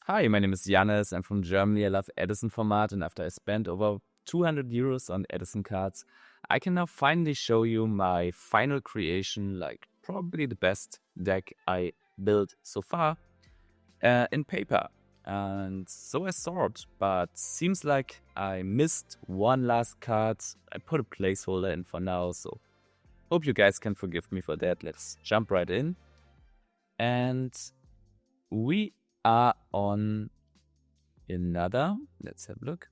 Hi, my name is Jannis. I'm from Germany. I love Edison Format, and after I spent over 200 euros on Edison cards, I can now finally show you my final creation, like probably the best deck I built so far in paper. And so I thought, but seems like I missed one last card. I put a placeholder in for now, so hope you guys can forgive me for that. Let's jump right in. And we are on another, let's have a look.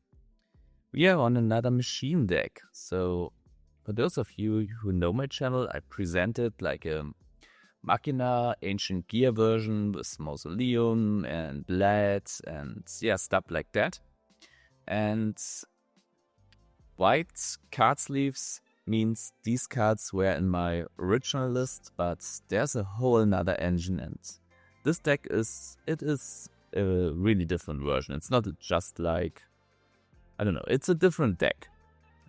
We are on another machine deck. So for those of you who know my channel, I presented like a Machina ancient gear version with Mausoleum and Blades and yeah, stuff like that. And white card sleeves means these cards were in my original list, but there's a whole another engine, and this deck is a really different version. It's not just like, I don't know, it's a different deck.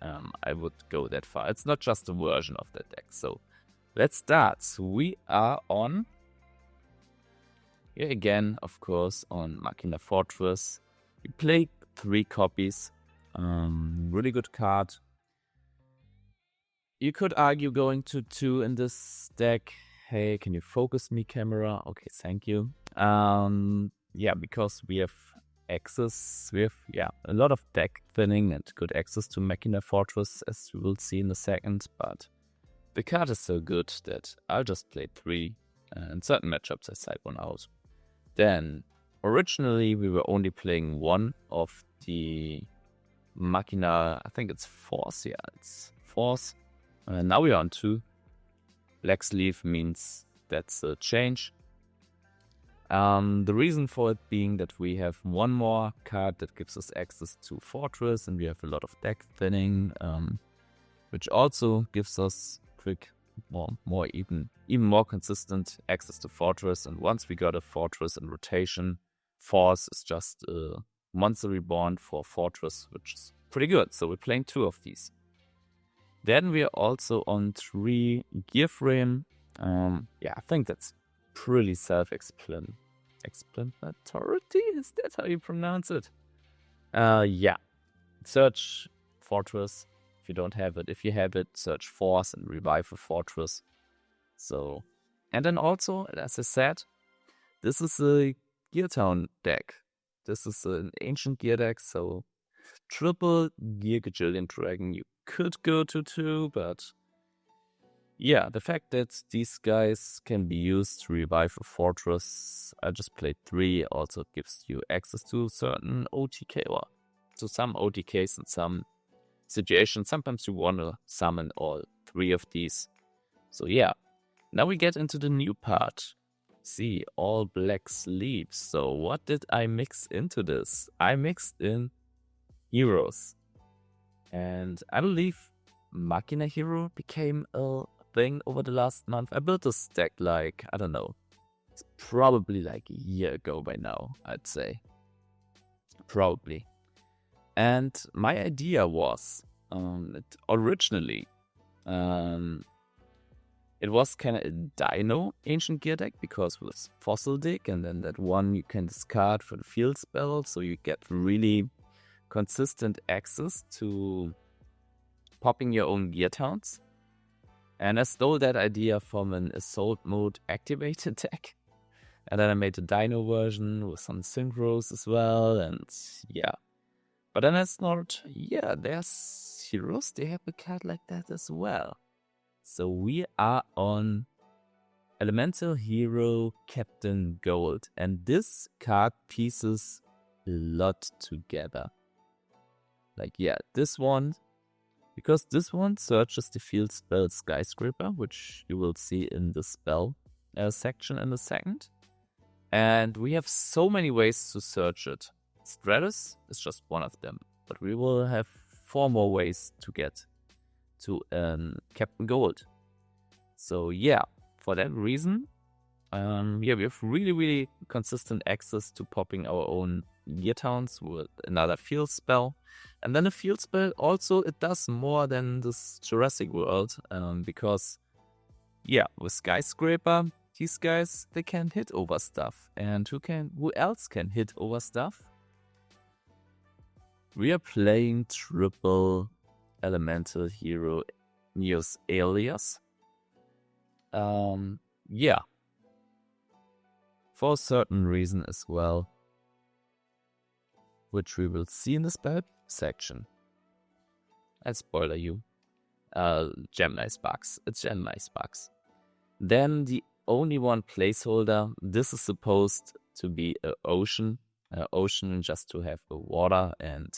I would go that far. It's not just a version of that deck. So let's start. We are on, here again, of course, on Machina Fortress. We play 3 copies. Really good card. You could argue going to 2 in this deck. Hey, can you focus me, camera? Okay, thank you. Yeah, because we have access, we have a lot of deck thinning and good access to Machina Fortress, as you will see in a second, but the card is so good that I'll just play 3, and in certain matchups I side one out. Then, originally we were only playing 1 of the Machina, I think it's Force, yeah, it's Force. Now we are on 2. Black sleeve means that's a change. The reason for it being that we have 1 more card that gives us access to Fortress, and we have a lot of deck thinning, which also gives us quick, even more consistent access to Fortress. And once we got a Fortress in rotation, Force is just a monster reborn for Fortress, which is pretty good. So we're playing 2 of these. Then we are also on 3 gear frame. Yeah, I think that's pretty self-explanatory. Is that how you pronounce it? Yeah. Search Fortress if you don't have it. If you have it, search Force and revive a Fortress. So, and then also, as I said, this is a Gear Town deck. This is an ancient gear deck, so triple Gear Gajillion Dragon. You could go to 2, but yeah, the fact that these guys can be used to revive a Fortress, I just played 3, also gives you access to certain OTK, or to some OTKs in some situations. Sometimes you want to summon all 3 of these. So yeah, now we get into the new part. See, all black sleeves. So what did I mix into this? I mixed in heroes. And I believe Machina Hero became a thing over the last month. I built this deck like, I don't know, it's probably like a year ago by now, I'd say. Probably. And my idea was, originally, it was kind of a Dino ancient gear deck, because with Fossil Dig, and then that one you can discard for the field spell, so you get really consistent access to popping your own gear towns. And I stole that idea from an Assault mode activated deck. And then I made a Dino version with some synchros as well, and yeah. But then I thought, yeah, there's heroes, they have a card like that as well. So we are on Elemental Hero Captain Gold, and this card pieces a lot together. Like, yeah, this one, because this one searches the field spell Skyscraper, which you will see in the spell section in a second. And we have so many ways to search it. Stratus is just one of them, but we will have 4 more ways to get to Captain Gold. So yeah, for that reason, yeah, we have really consistent access to popping our own gear towns with another field spell. And then a field spell also, it does more than this Jurassic World, because yeah, with Skyscraper, these guys, they can hit over stuff. And who else can hit over stuff? We are playing triple elemental hero Neos Alias. Yeah. For a certain reason as well, which we will see in the spell section. I spoiler you. Gemini Sparks. It's Gemini Sparks. Then the only one placeholder. This is supposed to be an ocean. Ocean just to have the water. And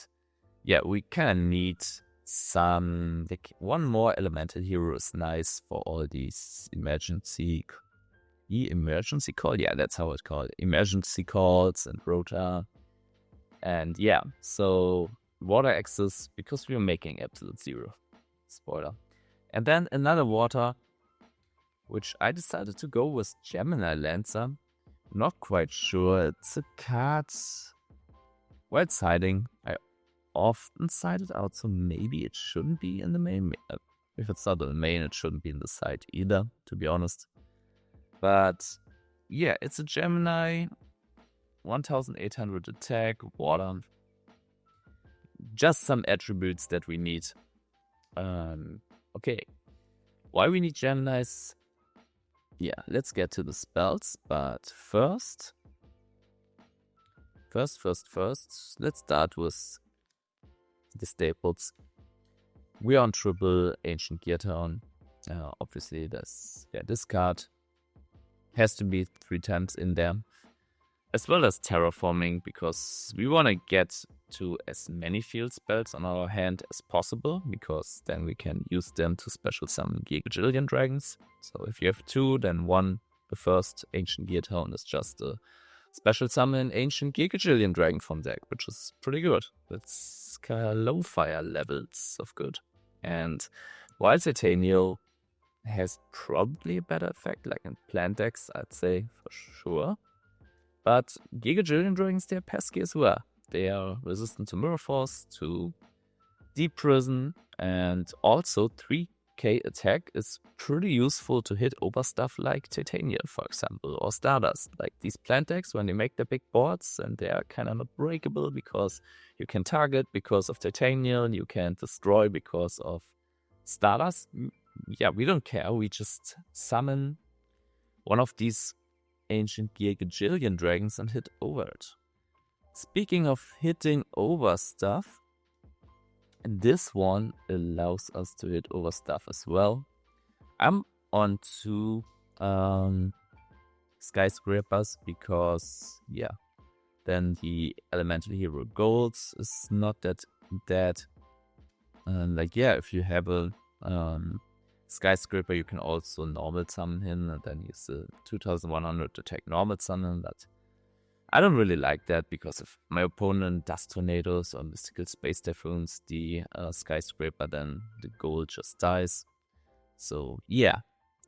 yeah, we kind of need some... one more elemental hero is nice for all these emergency call. Yeah, that's how it's called. Emergency calls and rota. And yeah, so water access, because we are making absolute zero. Spoiler. And then another water, which I decided to go with Gemini Lancer. Not quite sure. It's a card. Well, it's hiding. I often side it out, so maybe it shouldn't be in the main. If it's not in the main, it shouldn't be in the side either, to be honest. But yeah, it's a Gemini, 1800 attack, water. Just some attributes that we need. Okay. Why we need Geminis? Yeah, let's get to the spells. But first, let's start with the staples. We're on triple Ancient Gear Town. Obviously, this card has to be 3 times in there. As well as terraforming, because we want to get to as many field spells on our hand as possible, because then we can use them to special summon Gigajillion Dragons. So if you have 2, then 1, the first Ancient Gear Town is just a special summon Ancient Gigajillion Dragon from deck, which is pretty good. That's kind of low fire levels of good. And while Titanial has probably a better effect, like in plant decks, I'd say, for sure. But Gigajillion Dragons, they're pesky as well. They are resistant to Mirror Force, to Deep Prison, and also 3k attack is pretty useful to hit over stuff like Titania, for example, or Stardust. Like these plant decks, when they make their big boards, and they are kind of not breakable because you can target because of Titania, and you can destroy because of Stardust. Yeah, we don't care. We just summon one of these Ancient Gigajillion Dragons and hit over it. Speaking of hitting over stuff, this one allows us to hit over stuff as well. I'm on 2 skyscrapers because, yeah, then the elemental hero golds is not that dead. Like, yeah, if you have a skyscraper, you can also normal summon him and then use the 2100 attack normal summon. But I don't really like that, because if my opponent does tornadoes or mystical space typhoons the skyscraper, then the gold just dies. So yeah,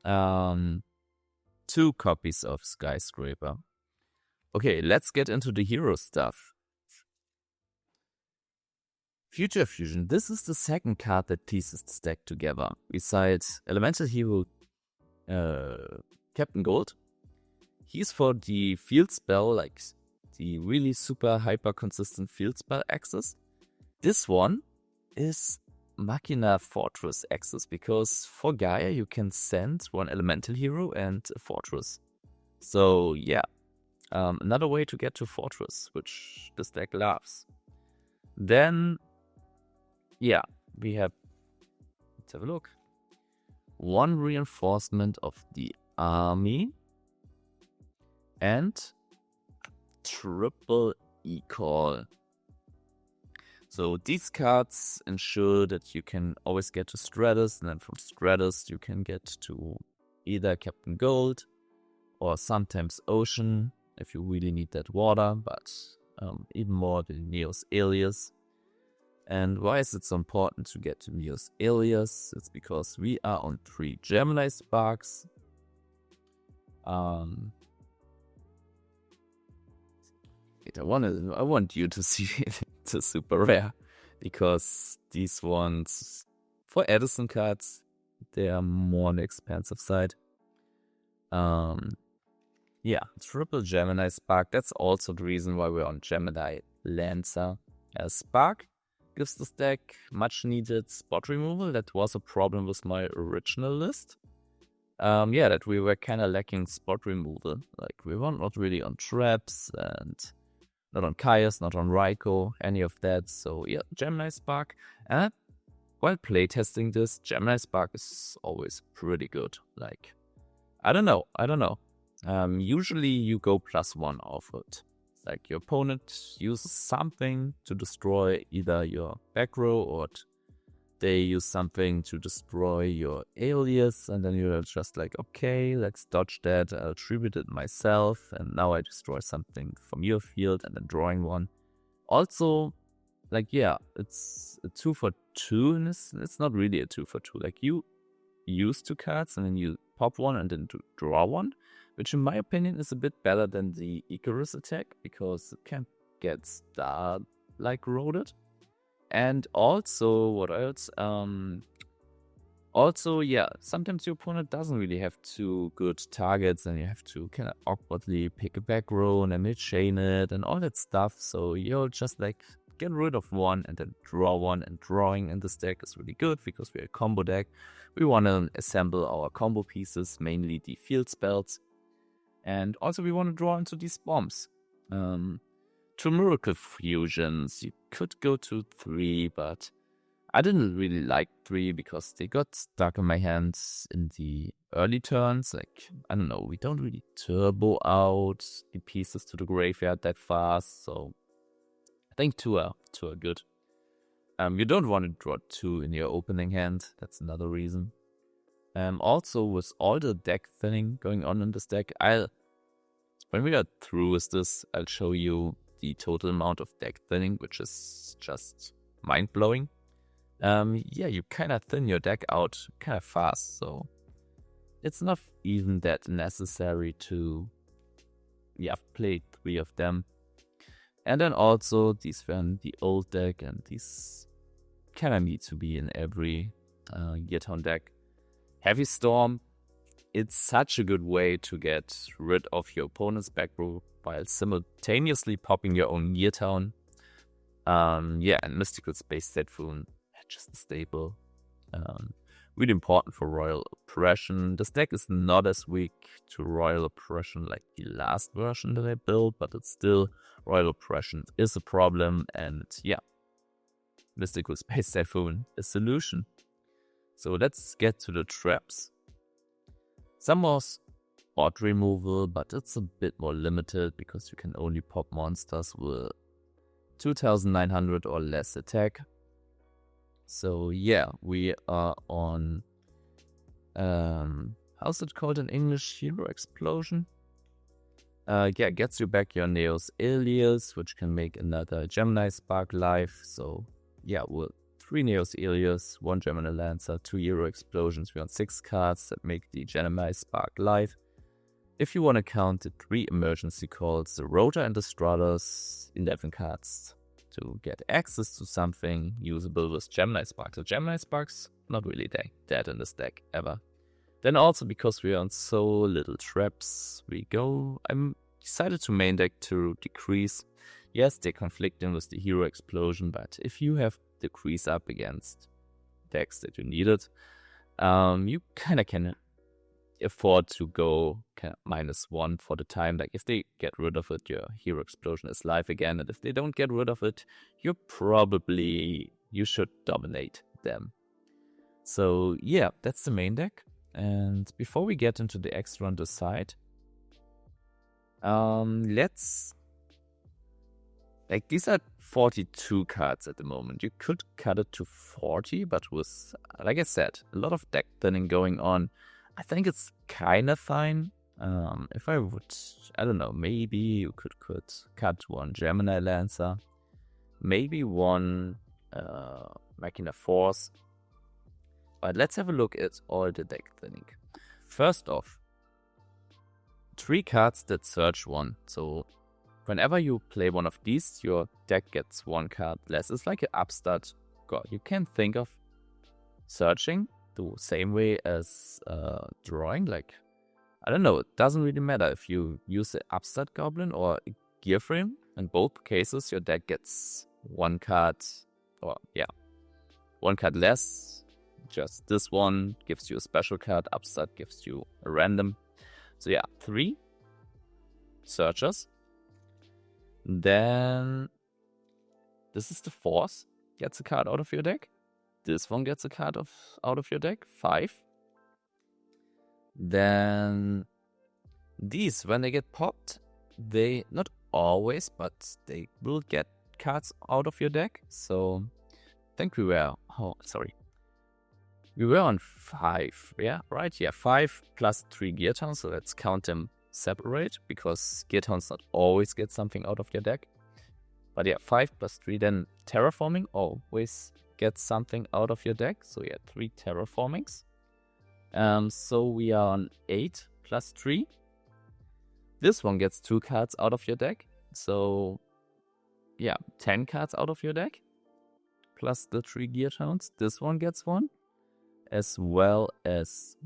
2 copies of skyscraper. Okay, let's get into the hero stuff. Future Fusion. This is the second card that pieces the stack together. Besides Elemental Hero Captain Gold. He's for the field spell, like the really super hyper consistent field spell access. This one is Machina Fortress access, because for Gaia you can send 1 Elemental Hero and a Fortress. So yeah, another way to get to Fortress, which this deck loves. Then yeah, we have, let's have a look. 1 reinforcement of the army and triple e-call. So these cards ensure that you can always get to Stratus, and then from Stratus you can get to either Captain Gold or sometimes Ocean if you really need that water, but even more the Neos Alias. And why is it so important to get to Neos Alias? It's because we are on 3 Gemini Sparks. I want you to see the super rare, because these ones, for Edison cards, they are more on the expensive side. Yeah, triple Gemini Spark. That's also the reason why we're on Gemini Lancer. Spark gives this deck much needed spot removal. That was a problem with my original list. Yeah, that we were kind of lacking spot removal. Like, we were not really on traps and not on Caius, not on Ryko, any of that. So yeah, Gemini Spark. And while playtesting this, Gemini Spark is always pretty good. Like, I don't know. Usually you go +1 off it. Like, your opponent uses something to destroy either your back row or they use something to destroy your alias, and then you're just like, okay, let's dodge that, I'll tribute it myself, and now I destroy something from your field and then drawing one. Also, like, yeah, it's a 2 for 2, and it's not really a 2 for 2. Like, you use 2 cards and then you pop one and then draw one, which in my opinion is a bit better than the Icarus attack, because it can get star-like roaded. And also, what else? Also, yeah, sometimes your opponent doesn't really have 2 good targets, and you have to kind of awkwardly pick a back row and then they chain it and all that stuff. So you'll just like get rid of one and then draw one, and drawing in this deck is really good because we're a combo deck. We want to assemble our combo pieces, mainly the field spells, and also we want to draw into these bombs. 2 Miracle Fusions, you could go to 3, but I didn't really like 3 because they got stuck in my hands in the early turns. Like, I don't know, we don't really turbo out the pieces to the graveyard that fast, so I think 2 are good. You don't want to draw 2 in your opening hand, that's another reason. Also, with all the deck thinning going on in this deck, when we are through with this, I'll show you the total amount of deck thinning, which is just mind-blowing. Yeah, you kind of thin your deck out kind of fast, so it's not even that necessary to, yeah, play 3 of them. And then also, these were in the old deck, and these kind of need to be in every Geartown deck. Heavy Storm, it's such a good way to get rid of your opponent's back row while simultaneously popping your own Geartown. Yeah, and Mystical Space Typhoon, just a staple. Really important for Royal Oppression. This deck is not as weak to Royal Oppression like the last version that I built, but it's still, Royal Oppression is a problem, and yeah, Mystical Space Typhoon, a solution. So let's get to the traps. Some more spot removal, but it's a bit more limited because you can only pop monsters with 2900 or less attack. So yeah, we are on, how's it called in English? Hero Explosion? Yeah, gets you back your Neos Alias, which can make another Gemini Spark live. So yeah, we'll 3 Neos Alias, 1 Gemini Lancer, 2 Hero Explosions. We're on 6 cards that make the Gemini Spark live. If you want to count the 3 emergency calls, the Rotor and the Stratos, 11 cards to get access to something usable with Gemini Spark. So Gemini Spark's not really dead in this deck ever. Then also, because we are on so little traps, I decided to main deck to decrease. Yes, they're conflicting with the Hero Explosion, but if you have decrease up against decks that you needed, you kind of can afford to go -1 for the time. Like, if they get rid of it, your Hero Explosion is live again, and if they don't get rid of it, you should dominate them. So yeah, that's the main deck. And before we get into the extra on the side, these are 42 cards at the moment. You could cut it to 40, but with, like I said, a lot of deck thinning going on, I think it's kind of fine. If I would, I don't know, maybe you could cut 1 Gemini Lancer, maybe 1 Machina Force. But let's have a look at all the deck thinning. First off, 3 cards that search 1. So whenever you play one of these, your deck gets 1 card less. It's like an upstart. You can think of searching the same way as drawing. Like, I don't know, it doesn't really matter if you use the Upstart Goblin or a Gear Frame. In both cases, your deck gets one card, or yeah, one card less. Just this one gives you a special card, Upstart gives you a random. So yeah, 3 Searchers. Then this is the 4th, gets a card out of your deck. This one gets a card out of your deck, 5. Then these, when they get popped, they, not always, but they will get cards out of your deck. So I think we were, we were on 5, yeah, right? Yeah, 5 plus 3 Gear Towns, so let's count them separate, because Gear Towns not always get something out of your deck. But yeah, 5 plus 3, then Terraforming always gets something out of your deck. So yeah, 3 Terraformings. So we are on 8 plus 3. This one gets 2 cards out of your deck. So yeah, 10 cards out of your deck. Plus the 3 Gear Towns. This one gets 1. As well as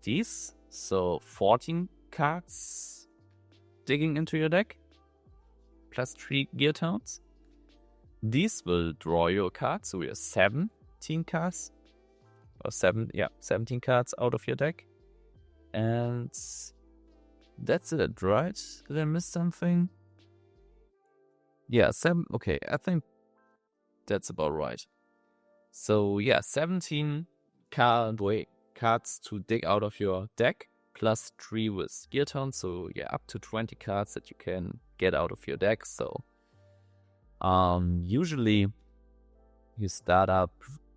these. So 14 cards digging into your deck. Plus 3 Gear Towns. These will draw your cards. So we have 17 cards. Or 17 cards out of your deck. And that's it, right? Did I miss something? Yeah, 7. Okay, I think that's about right. So yeah, 17 cards to dig out of your deck. Plus 3 with Gear Towns. So yeah, up to 20 cards that you can get out of your deck. So usually you start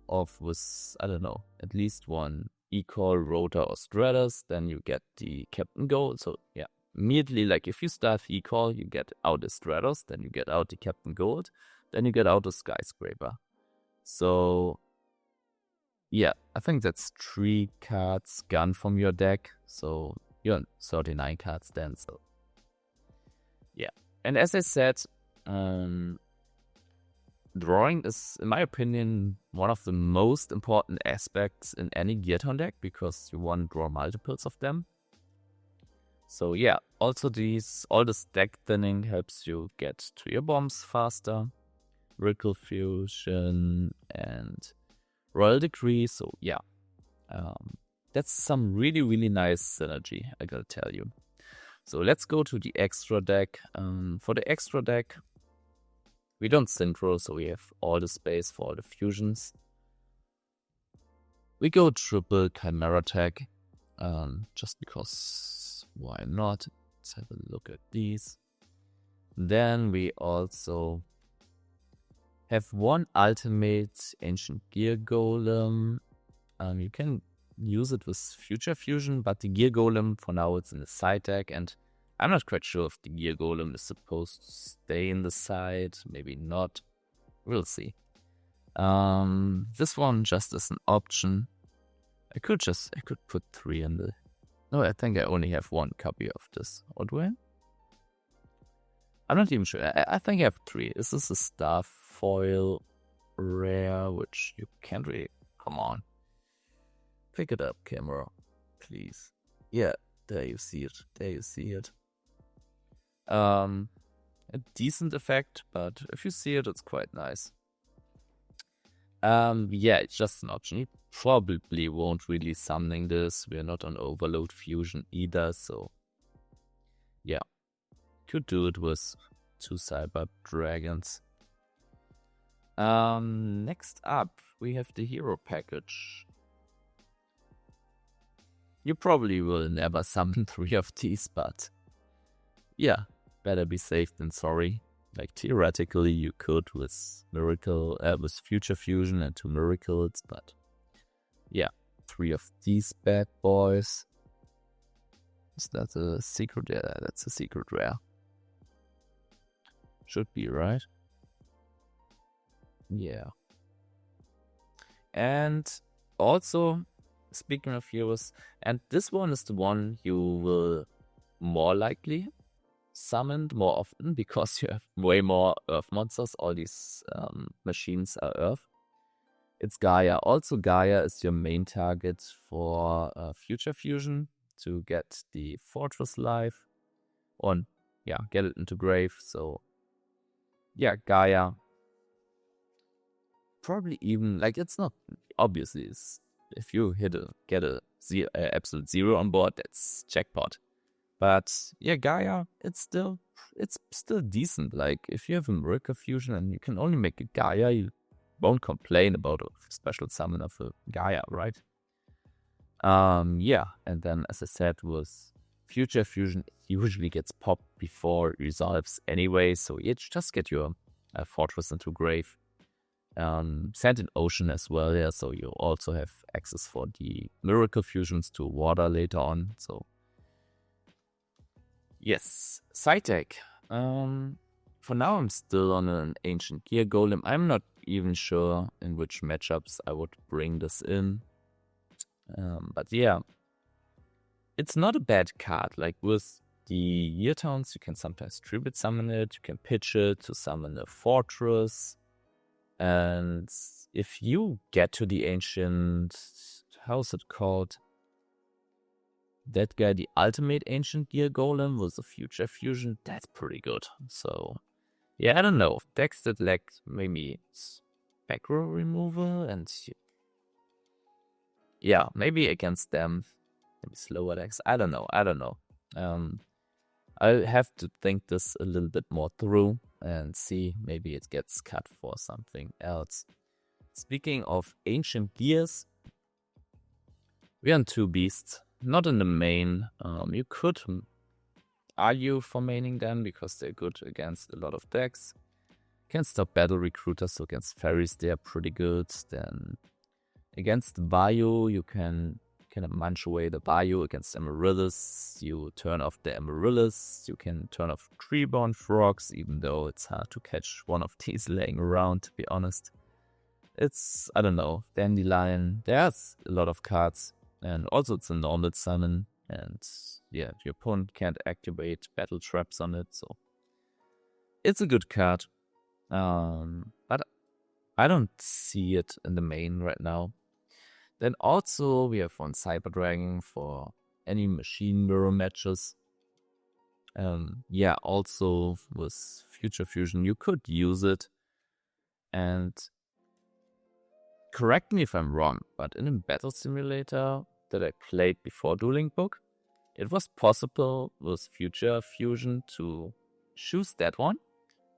off with, I don't know, at least one Equal, Rotor, or Stratus, then you get the Captain Gold. So yeah, immediately, like if you start Equal, you get out the Stratus, then you get out the Captain Gold, then you get out the Skyscraper. So yeah, I think that's 3 cards gone from your deck. So you're on 39 cards then. So yeah, and as I said, drawing is, in my opinion, one of the most important aspects in any Gear Town deck, because you want to draw multiples of them. So yeah, also all this deck thinning helps you get to your bombs faster, Ryko Fusion and Royal Decree. So yeah, that's some really, really nice synergy, I gotta tell you. So let's go to the extra deck. For the extra deck, we don't synchro, so we have all the space for all the fusions. We go triple Chimera tech, just because, why not? Let's have a look at these. Then we also have 1 ultimate Ancient Gear Golem. You can use it with Future Fusion, but the Gear Golem, for now, it's in the side deck, and I'm not quite sure if the Gear Golem is supposed to stay in the side, maybe not. We'll see. This one just as an option. I could put 3 in the... No, I think I only have 1 copy of this. Or do I? I'm not even sure. I think I have 3. This is a Star Foil rare, which you can't really... Come on. Pick it up, camera. Please. Yeah, there you see it. There you see it. A decent effect, but if you see it, it's quite nice. Yeah, it's just an option. You probably won't really summoning this. We're not on Overload Fusion either, so yeah. Could do it with 2 Cyber Dragons. Next up, we have the Hero Package. You probably will never summon 3 of these, but yeah, better be safe than sorry. Like, theoretically, you could with with Future Fusion and 2 Miracles, but yeah, 3 of these bad boys. Is that a secret? Yeah, that's a secret rare. Should be, right? Yeah. And also, speaking of heroes, and this one is the one you will more likely summoned more often, because you have way more Earth monsters. All these machines are Earth. it's Gaia. Also, Gaia is your main target for Future Fusion to get the Fortress life on, yeah, get it into Grave. So, yeah, Gaia. Probably even, like, it's not, obviously, if you get a absolute zero on board, that's jackpot. But yeah, Gaia, it's still decent. Like, if you have a Ryko fusion and you can only make a Gaia, you won't complain about a special summon of a Gaia, right? Yeah, and then as I said, with Future Fusion, it usually gets popped before it resolves anyway, so you just get your Fortress into Grave. Sand in Ocean as well, yeah, so you also have access for the Miracle Fusions to water later on, so yes. Side deck. For now I'm still on an Ancient Gear Golem. I'm not even sure in which matchups I would bring this in. But yeah, it's not a bad card. Like with the Year Towns, you can sometimes tribute summon it, you can pitch it to summon a Fortress. And if you get to the Ancient, how's it called? That guy, the ultimate Ancient Gear Golem with a Future Fusion, that's pretty good. So, yeah, I don't know. Decks that lack maybe back row removal and yeah, maybe against them, maybe slower decks. I don't know. I'll have to think this a little bit more through and see. Maybe it gets cut for something else. Speaking of Ancient Gears, we're on two beasts. Not in the main. You could argue for maining them because they're good against a lot of decks. Can stop battle recruiters, so against fairies they are pretty good. Then against the Bayou, you can kind of munch away the Bayou. Against Amaryllis, you turn off the Amaryllis. You can turn off Treeborn Frogs, even though it's hard to catch one of these laying around, to be honest. It's, I don't know, Dandelion. There's a lot of cards. And also it's a normal summon, and yeah, your opponent can't activate battle traps on it, so it's a good card. But I don't see it in the main right now. Then also we have one Cyber Dragon for any machine mirror matches. Yeah, also with Future Fusion you could use it. And correct me if I'm wrong, but in a battle simulator that I played before Dueling Book, it was possible with Future Fusion to choose that one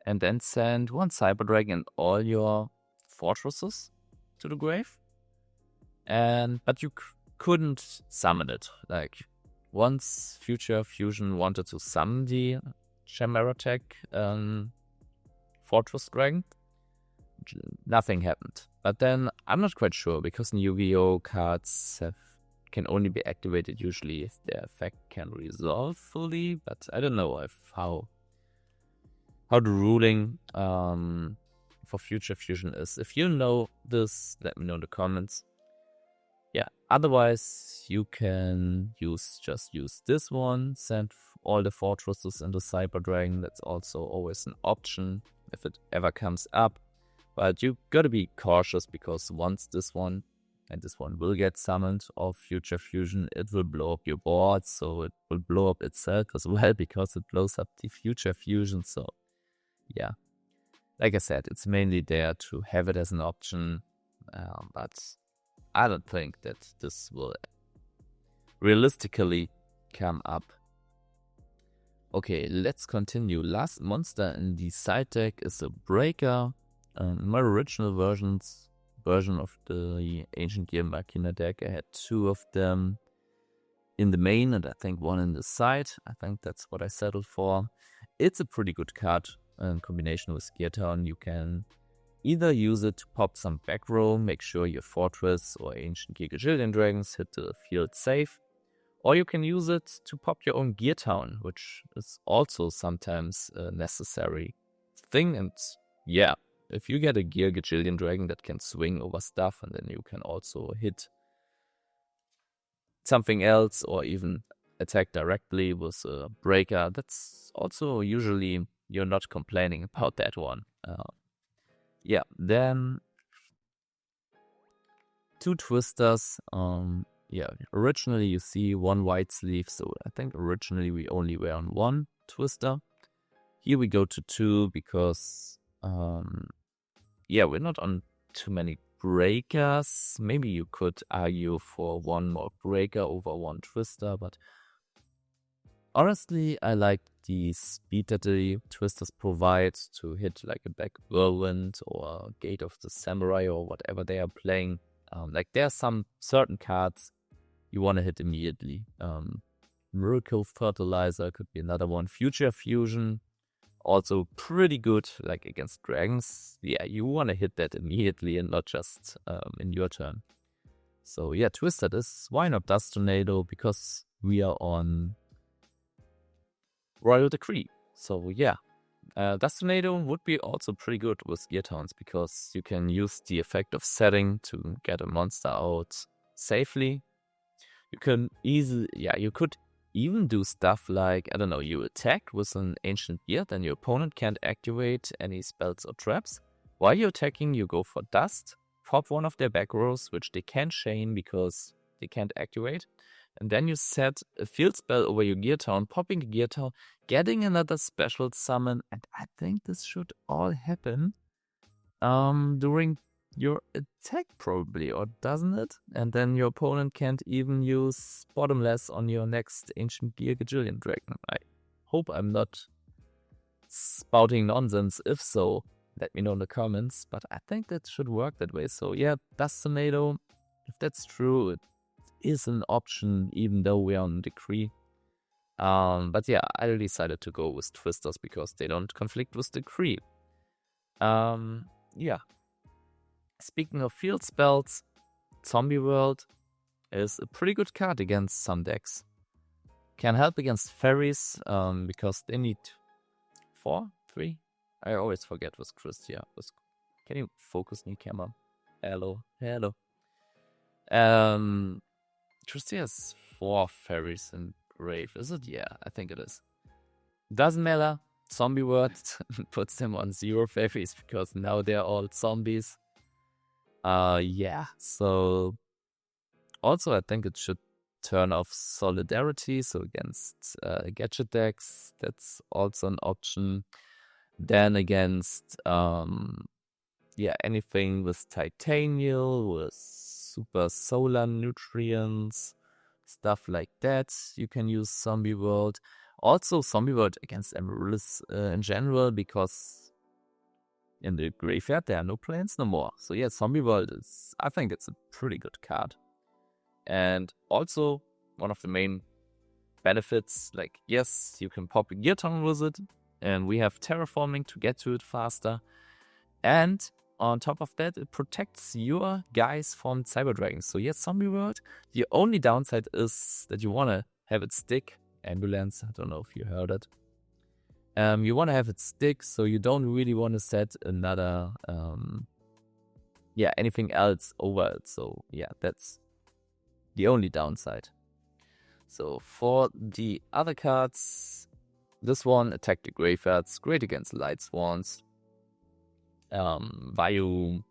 and then send one Cyber Dragon and all your fortresses to the grave. But you couldn't summon it. Like, once Future Fusion wanted to summon the Chimera Tech Fortress Dragon, nothing happened. But then I'm not quite sure, because in Yu-Gi-Oh! Cards can only be activated usually if their effect can resolve fully. But I don't know how the ruling for Future Fusion is. If you know this, let me know in the comments. Yeah, otherwise you can just use this one, send all the fortresses into Cyber Dragon. That's also always an option if it ever comes up. But you gotta be cautious, because once this one and this one will get summoned of Future Fusion, it will blow up your board, so it will blow up itself as well, because it blows up the Future Fusion. So yeah, like I said, it's mainly there to have it as an option, but I don't think that this will realistically come up. Okay, let's continue. Last monster in the side deck is a Breaker. My original version of the Ancient Gear Machina deck, I had 2 of them in the main and I think 1 in the side. I think that's what I settled for. It's a pretty good card in combination with Gear Town. You can either use it to pop some back row, make sure your Fortress or Ancient Gear Gajillion Dragons hit the field safe, or you can use it to pop your own Gear Town, which is also sometimes a necessary thing. And yeah, if you get a Gear Gajillion Dragon that can swing over stuff, and then you can also hit something else or even attack directly with a Breaker, that's also usually you're not complaining about that one. Yeah, then 2 twisters. Yeah, originally you see 1 white sleeve, so I think originally we only were on 1 twister. Here we go to 2 because, yeah, we're not on too many breakers. Maybe you could argue for 1 more breaker over 1 twister, but honestly, I like the speed that the twisters provide to hit like a back whirlwind or Gate of the Samurai or whatever they are playing. Like there are some certain cards you want to hit immediately. Miracle Fertilizer could be another one. Future Fusion, also pretty good, like against dragons. Yeah, you want to hit that immediately and not just in your turn. So yeah, Twister this. Why not Dust Tornado? Because we are on Royal Decree. So yeah, Dust Tornado would be also pretty good with Gear Towns because you can use the effect of setting to get a monster out safely. You can easily, yeah, you could even do stuff like, I don't know, you attack with an Ancient Gear, then your opponent can't activate any spells or traps. While you're attacking, you go for Dust, pop one of their back rows, which they can't chain because they can't activate. And then you set a field spell over your Gear Town, popping a Gear Town, getting another special summon, and I think this should all happen during your attack probably, or doesn't it? And then your opponent can't even use Bottomless on your next Ancient Gear Gajillion Dragon. I hope I'm not spouting nonsense. If so, let me know in the comments, but I think that should work that way. So yeah, Dust Tornado, if that's true, it is an option even though we're on Decree. But yeah, I decided to go with Twisters because they don't conflict with Decree. Yeah. Speaking of field spells, Zombie World is a pretty good card against some decks. Can help against fairies because they need 4, 3. I always forget with Christia. Can you focus me, camera? Hello. Christia has 4 fairies in Grave, is it? Yeah, I think it is. Doesn't matter. Zombie World puts them on 0 fairies because now they're all zombies. Yeah, so also I think it should turn off Solidarity, so against gadget decks, that's also an option. Then against, yeah, anything with Titanial, with Super Solar Nutrients, stuff like that, you can use Zombie World. Also Zombie World against Amaryllis in general, because in the graveyard, there are no plants no more. So yeah, Zombie World is, I think it's a pretty good card. And also, one of the main benefits, like, yes, you can pop a Gear Town with it, and we have terraforming to get to it faster. And on top of that, it protects your guys from Cyber Dragons. So yes, Zombie World, the only downside is that you want to have it stick. Ambulance, I don't know if you heard it. You want to have it stick, so you don't really want to set another, yeah, anything else over it. So yeah, that's the only downside. So for the other cards, this one, Attack the Graveyards, great against Lightsworns. Vayu,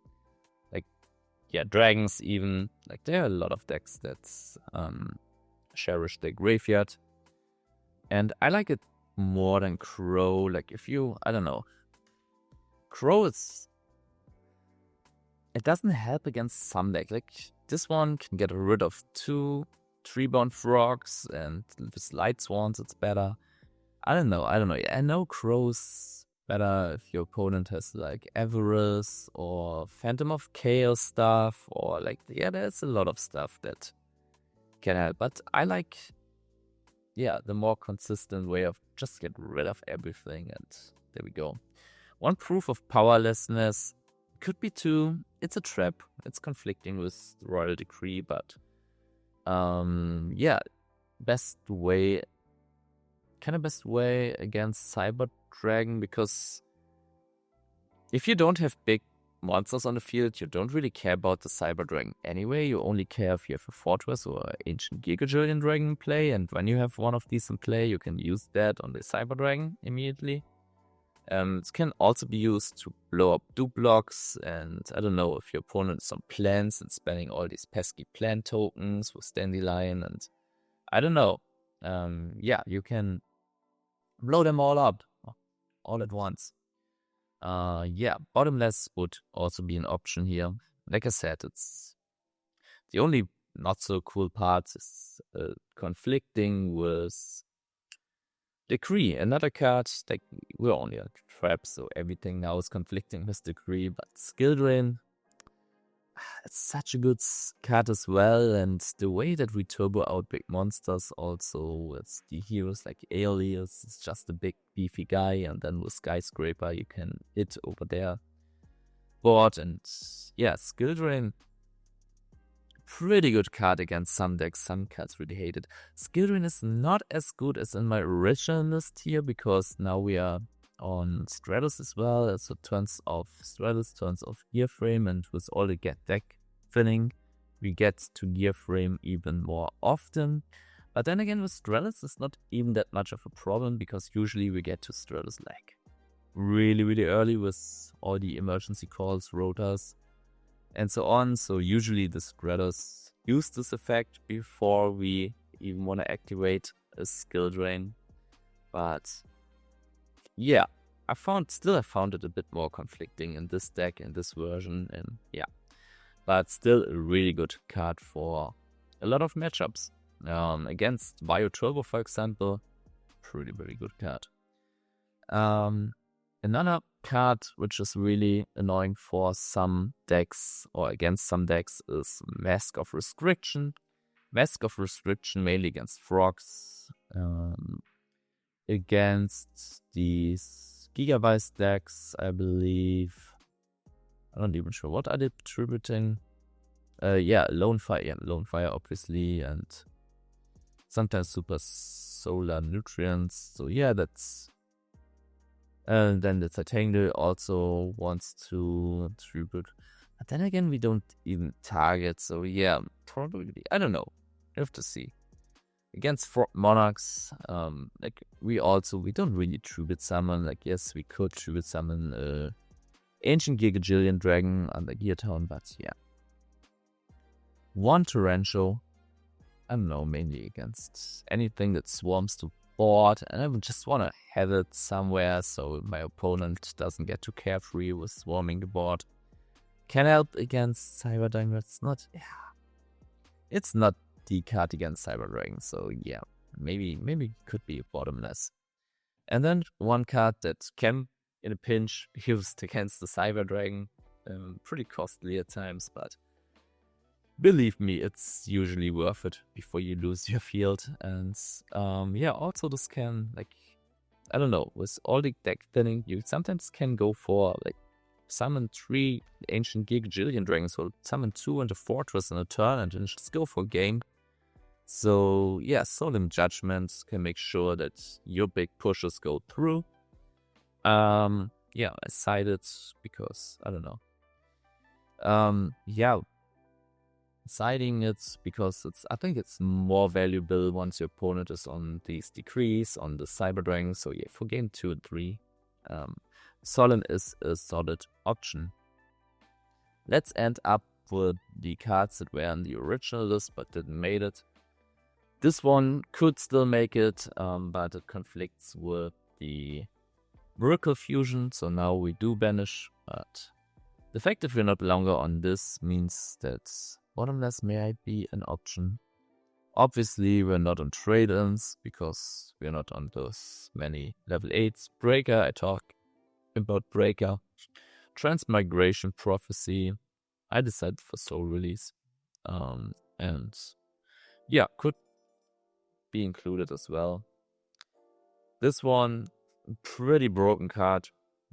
like, yeah, dragons even. Like, there are a lot of decks that cherish the graveyard. And I like it more than Crow. Like, if you, I don't know, Crow is, it doesn't help against some deck. Like, this one can get rid of 2 Treeborn Frogs, and with Lightsworns it's better. I don't know. I know Crow's better if your opponent has like Avarice or Phantom of Chaos stuff, or like, yeah, there's a lot of stuff that can help. But I like, yeah, the more consistent way of just get rid of everything, and there we go. 1 proof of powerlessness, could be 2. It's a trap. It's conflicting with Royal Decree, but yeah, best way against Cyber Dragon, because if you don't have big monsters on the field, you don't really care about the Cyber Dragon anyway. You only care if you have a Fortress or Ancient Gear Gajillion Dragon in play, and when you have one of these in play, you can use that on the Cyber Dragon immediately. It can also be used to blow up blocks, and I don't know if your opponent is on plants and spending all these pesky plant tokens with Dandelion, and I don't know. Yeah, you can blow them all up all at once. Yeah, bottomless would also be an option here. Like I said, it's the only not so cool part is conflicting with Decree, another card. Like, we're only a trap, so everything now is conflicting with Decree. But Skill Drain, it's such a good card as well. And the way that we turbo out big monsters also with the heroes like Alias, is just a big beefy guy. And then with Skyscraper, you can hit over there board. And yeah, Skill Drain, pretty good card against some decks. Some cards really hate it. Skill Drain is not as good as in my original list here, because now we are on Stratus as well. So turns off Stratus, turns off Gear Frame, and with all the deck filling, we get to Gear Frame even more often. But then again, with Stratus, it's not even that much of a problem, because usually we get to Stratus like really, really early with all the emergency calls, rotas, and so on. So usually the Stratus use this effect before we even want to activate a Skill Drain. But yeah, I found it a bit more conflicting in this deck, in this version, and yeah. But still a really good card for a lot of matchups. Against Bio Turbo, for example, pretty, very good card. Another card which is really annoying for some decks or against some decks is Mask of Restriction. Mask of Restriction mainly against frogs, against these Gigabyte decks, I believe. I'm not even sure what are they tributing. Yeah, Lone Fire, obviously, and sometimes Super Solar Nutrients. So yeah, that's. And then the Titangle also wants to tribute. But then again, we don't even target. So yeah, probably, I don't know. You have to see. Against Frog Monarchs, like we don't really tribute summon. Like, yes, we could tribute summon Ancient Gigajillion Dragon under Gear Town, but yeah. One Torrential, I don't know, mainly against anything that swarms to board, and I would just want to have it somewhere so my opponent doesn't get too carefree with swarming the board. Can help against Cyber Dragon, but it's not the card against Cyber Dragon, so yeah, maybe it could be bottomless. And then one card that can, in a pinch, be used against the Cyber Dragon, pretty costly at times, but believe me, it's usually worth it before you lose your field. And yeah, also this can, like, I don't know, with all the deck thinning, you sometimes can go for, like, summon 3 Ancient Gigajillion Dragons, or summon 2 into Fortress in a turn and then just go for game. So yeah, Solemn Judgments can make sure that your big pushes go through. Yeah, I cited because, I don't know. Yeah, siding it because I think it's more valuable once your opponent is on these decrees on the Cyber Dragon. So yeah, for game 2 and 3, Solemn is a solid option. Let's end up with the cards that were on the original list but didn't make it. This one could still make it, but it conflicts with the Miracle Fusion, so now we do banish. But the fact that we're not longer on this means that bottomless may be an option. Obviously, we're not on trade-ins because we're not on those many level 8s. Breaker, I talk about Breaker. Transmigration Prophecy, I decided for Soul Release. And yeah, could be included as well. This one, pretty broken card.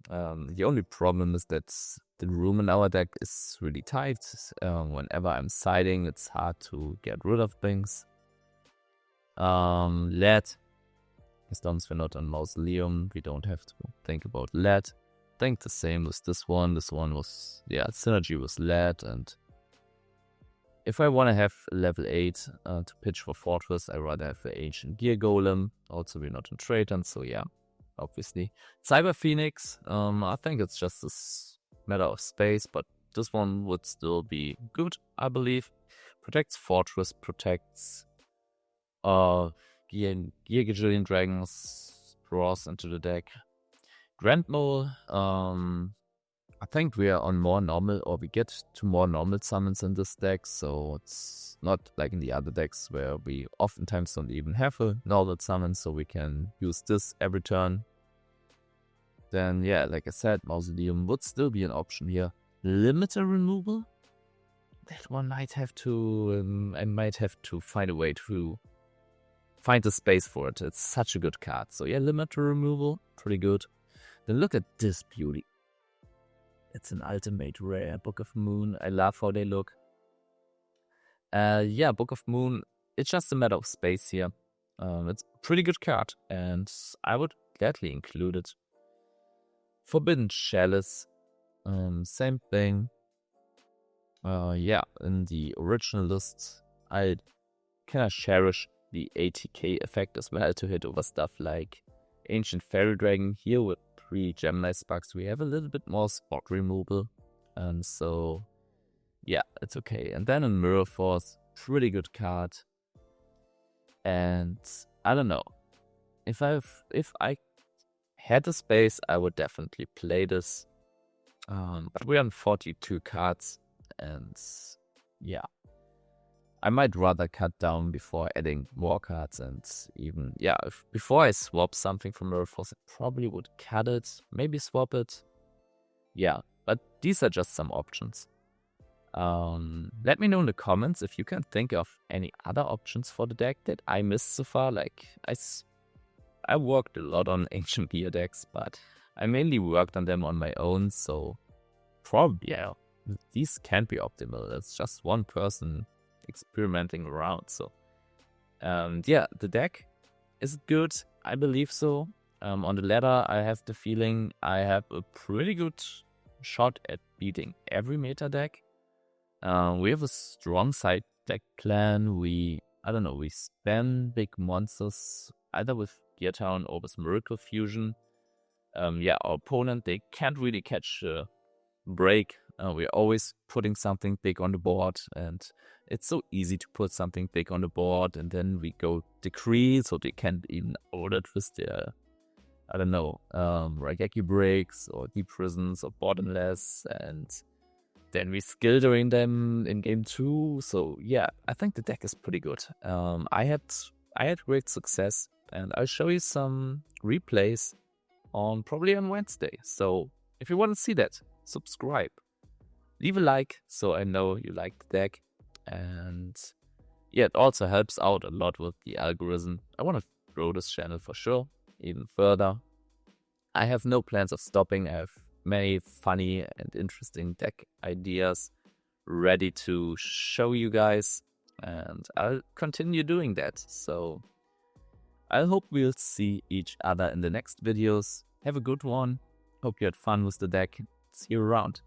The only problem is that the room in our deck is really tight. Whenever I'm siding, it's hard to get rid of things. Lead. As long as we're not on Mausoleum, we don't have to think about lead. I think the same with this one. This one was, yeah, synergy was lead. And if I want to have level 8 to pitch for Fortress, I'd rather have the Ancient Gear Golem. Also, we're not on Traiton, so yeah. obviously. Cyber Phoenix, I think it's just a matter of space, but this one would still be good, I believe. Protects Fortress, protects Gear Gajillion Dragons, draws into the deck. Grand Mole, I think we are on more normal, or we get to more normal summons in this deck, so it's not like in the other decks where we oftentimes don't even have a normal summon, so we can use this every turn. Then yeah, like I said, Mausoleum would still be an option here. Limiter removal? That one might have to, I might have to find a way to find the space for it. It's such a good card. So yeah, limiter removal, pretty good. Then look at this beauty. It's an ultimate rare, Book of Moon. I love how they look. Yeah, Book of Moon, it's just a matter of space here. It's a pretty good card, and I would gladly include it. Forbidden Chalice, same thing. Yeah, in the original list, I kind of cherish the ATK effect as well to hit over stuff like Ancient Fairy Dragon. Here with 3 Gemini Sparks, we have a little bit more spot removal, and so yeah, it's okay. And then in Mirror Force, pretty good card. And I don't know, if I had the space, I would definitely play this. But we're on 42 cards, and yeah, I might rather cut down before adding more cards, and even, yeah, before I swap something from Mirror Force, I probably would cut it, maybe swap it. Yeah, but these are just some options. Let me know in the comments if you can think of any other options for the deck that I missed so far. Like, I worked a lot on Ancient Gear decks, but I mainly worked on them on my own, so probably, yeah, these can't be optimal. It's just one person experimenting around. So yeah, the deck is good, I believe so. On the ladder, I have the feeling I have a pretty good shot at beating every meta deck. We have a strong side deck plan. We spam big monsters either with Gear Town or with Miracle Fusion. Yeah, our opponent, they can't really catch a break. We're always putting something big on the board, and it's so easy to put something big on the board, and then we go Decree, so they can't even order it with their, Raigeki breaks or Deep Prisons or Bottomless, and then we skill during them in game 2. So yeah, I think the deck is pretty good. I had great success, and I'll show you some replays probably on Wednesday. So if you want to see that, subscribe. Leave a like so I know you like the deck. And yeah, it also helps out a lot with the algorithm. I want to grow this channel for sure, even further. I have no plans of stopping. I have many funny and interesting deck ideas ready to show you guys, and I'll continue doing that. So I hope we'll see each other in the next videos. Have a good one. Hope you had fun with the deck. See you around.